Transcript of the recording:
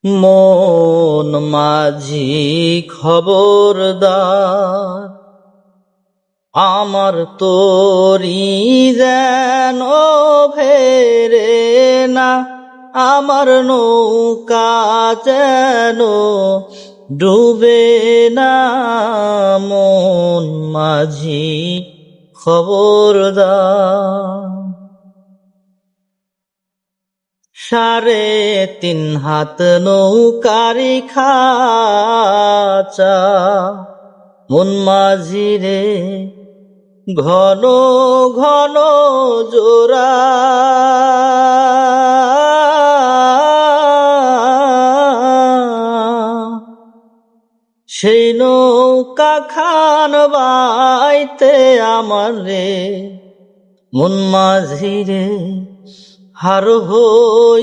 মন মাঝি খবরদার, আমার তোরি যেন ফেরে না, আমার নৌকা যেন ডুবে না। মন মাঝি খবরদার। 3.5 হাত নৌকারি খাঁচা, মন মাঝি রে ঘন ঘন জোড়া। সেই নৌকা খান বাইতে আমার রে, মন মাঝি রে হার হই